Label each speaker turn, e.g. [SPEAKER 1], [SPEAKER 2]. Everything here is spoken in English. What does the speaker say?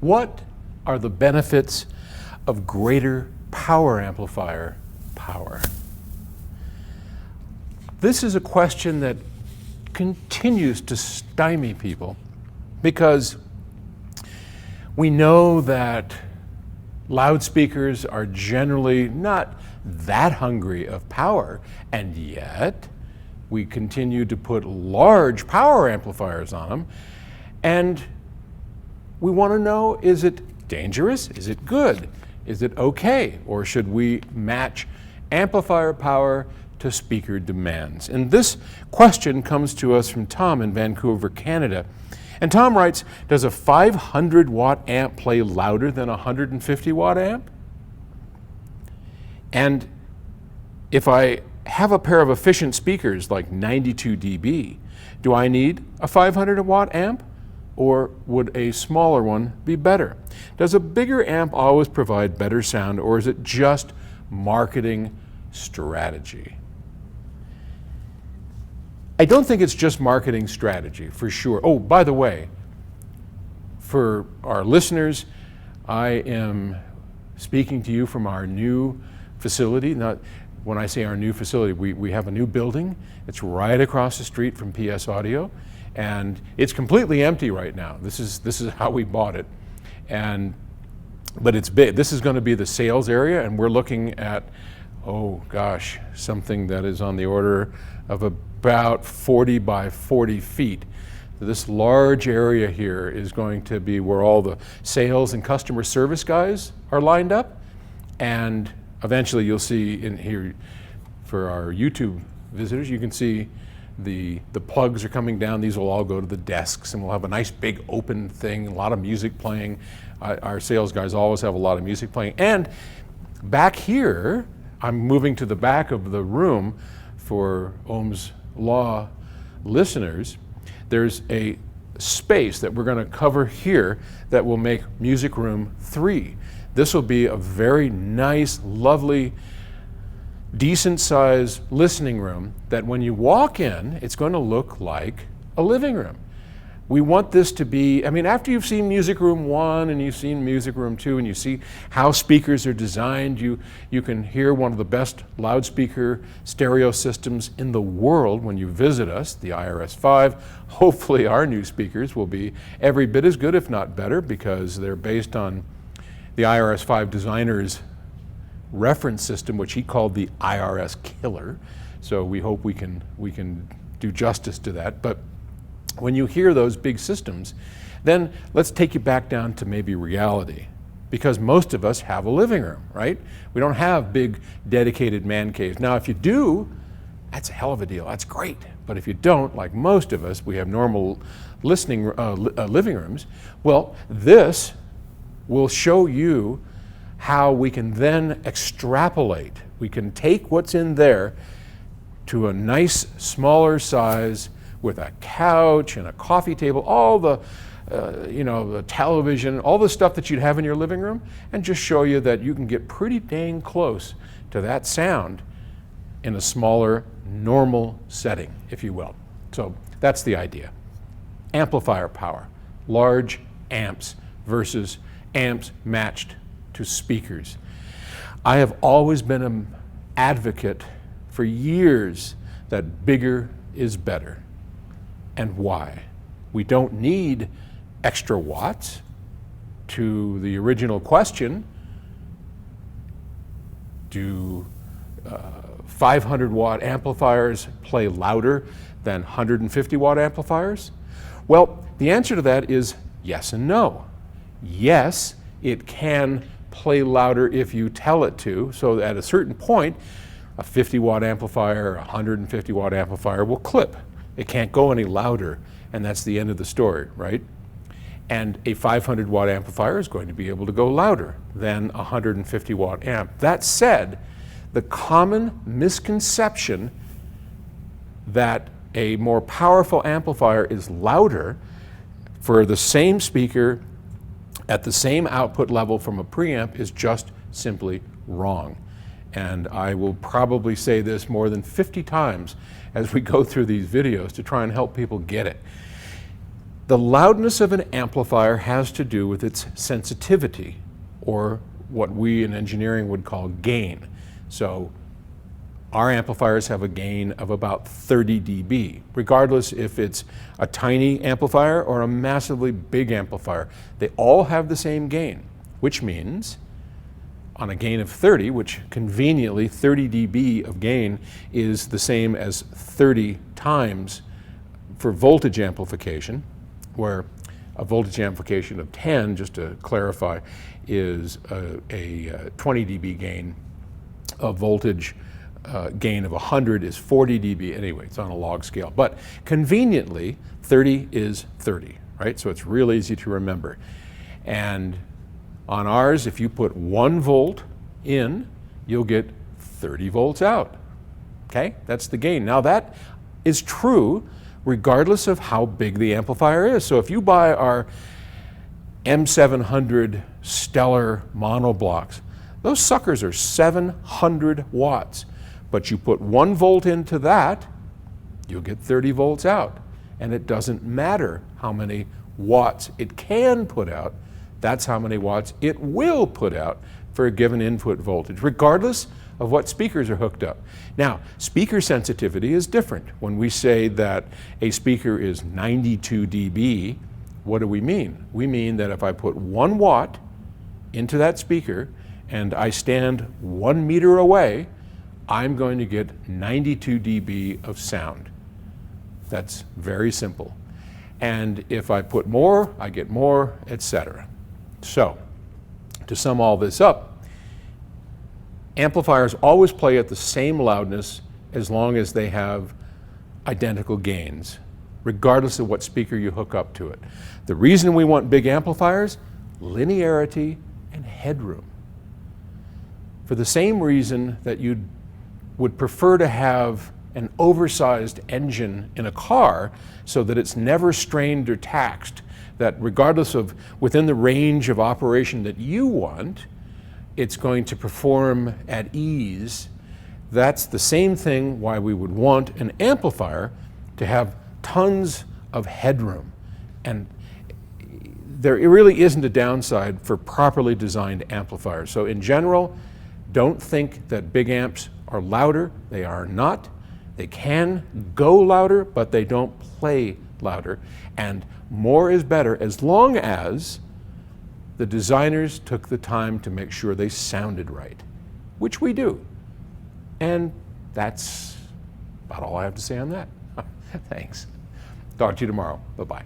[SPEAKER 1] What are the benefits of greater power amplifier power? This is a question that continues to stymie people because we know that loudspeakers are generally not that hungry of power, and yet we continue to put large power amplifiers on them, and we want to know, is it dangerous? Is it good? Is it okay? Or should we match amplifier power to speaker demands? And this question comes to us from Tom in Vancouver, Canada. And Tom writes, does a 500 watt amp play louder than a 150 watt amp? And if I have a pair of efficient speakers like 92 dB, do I need a 500 watt amp? Or would a smaller one be better? Does a bigger amp always provide better sound, or is it just marketing strategy? I don't think it's just marketing strategy, for sure. Oh, by the way, for our listeners, I am speaking to you from our new facility. Not, when I say our new facility, we have a new building. It's right across the street from PS Audio, and it's completely empty right now. This is how we bought it, but it's big. This is going to be the sales area, and we're looking at, oh gosh, something that is on the order of about 40 by 40 feet. This large area here is going to be where all the sales and customer service guys are lined up, and eventually you'll see in here, for our YouTube visitors, you can see the plugs are coming down. These will all go to the desks, and we'll have a nice big open thing, a lot of music playing. Our sales guys always have a lot of music playing. And back here, I'm moving to the back of the room for Ohm's Law listeners. There's a space that we're going to cover here that will make Music Room 3. This will be a very nice, lovely, decent sized listening room that when you walk in, it's going to look like a living room. We want this to be, I mean, after you've seen Music Room 1 and you've seen Music Room 2 and you see how speakers are designed, you can hear one of the best loudspeaker stereo systems in the world when you visit us, the IRS-5. Hopefully our new speakers will be every bit as good, if not better, because they're based on the IRS-5 designer's reference system, which he called the IRS killer. So we hope we can do justice to that. But when you hear those big systems, then let's take you back down to maybe reality. Because most of us have a living room, right? We don't have big dedicated man caves. Now if you do, that's a hell of a deal, that's great. But if you don't, like most of us, we have normal living rooms. Well, this will show you how we can then extrapolate. We can take what's in there to a nice smaller size with a couch and a coffee table, all the the television, all the stuff that you'd have in your living room, and just show you that you can get pretty dang close to that sound in a smaller, normal setting, if you will. So that's the idea. Amplifier power, large amps versus amps matched to speakers. I have always been an advocate for years that bigger is better. And why? We don't need extra watts. To the original question, do 500 watt amplifiers play louder than 150 watt amplifiers? Well, the answer to that is yes and no. Yes, it can play louder if you tell it to. So at a certain point, a 50 watt amplifier, a 150 watt amplifier will clip. It can't go any louder, and that's the end of the story, right? And a 500 watt amplifier is going to be able to go louder than a 150 watt amp. That said, the common misconception that a more powerful amplifier is louder for the same speaker at the same output level from a preamp is just simply wrong. And I will probably say this more than 50 times as we go through these videos to try and help people get it. The loudness of an amplifier has to do with its sensitivity, or what we in engineering would call gain. So our amplifiers have a gain of about 30 dB, regardless if it's a tiny amplifier or a massively big amplifier. They all have the same gain, which means on a gain of 30, which conveniently 30 dB of gain is the same as 30 times for voltage amplification, where a voltage amplification of 10, just to clarify, is a 20 dB gain. A voltage gain of 100 is 40 dB. Anyway, it's on a log scale. But conveniently, 30 is 30, right? So it's real easy to remember. And on ours, if you put 1 volt in, you'll get 30 volts out. Okay? That's the gain. Now that is true regardless of how big the amplifier is. So if you buy our M700 Stellar monoblocks, those suckers are 700 watts. But you put 1 volt into that, you'll get 30 volts out. And it doesn't matter how many watts it can put out, that's how many watts it will put out for a given input voltage, regardless of what speakers are hooked up. Now, speaker sensitivity is different. When we say that a speaker is 92 dB, what do we mean? We mean that if I put 1 watt into that speaker and I stand 1 meter away, I'm going to get 92 dB of sound. That's very simple. And if I put more, I get more, etc. So, to sum all this up, amplifiers always play at the same loudness as long as they have identical gains, regardless of what speaker you hook up to it. The reason we want big amplifiers, linearity and headroom. For the same reason that you would prefer to have an oversized engine in a car so that it's never strained or taxed, that regardless of within the range of operation that you want, it's going to perform at ease. That's the same thing why we would want an amplifier to have tons of headroom. And there really isn't a downside for properly designed amplifiers. So in general, don't think that big amps are louder. They are not. They can go louder, but they don't play louder. And more is better as long as the designers took the time to make sure they sounded right, which we do. And that's about all I have to say on that. Thanks. Talk to you tomorrow. Bye-bye.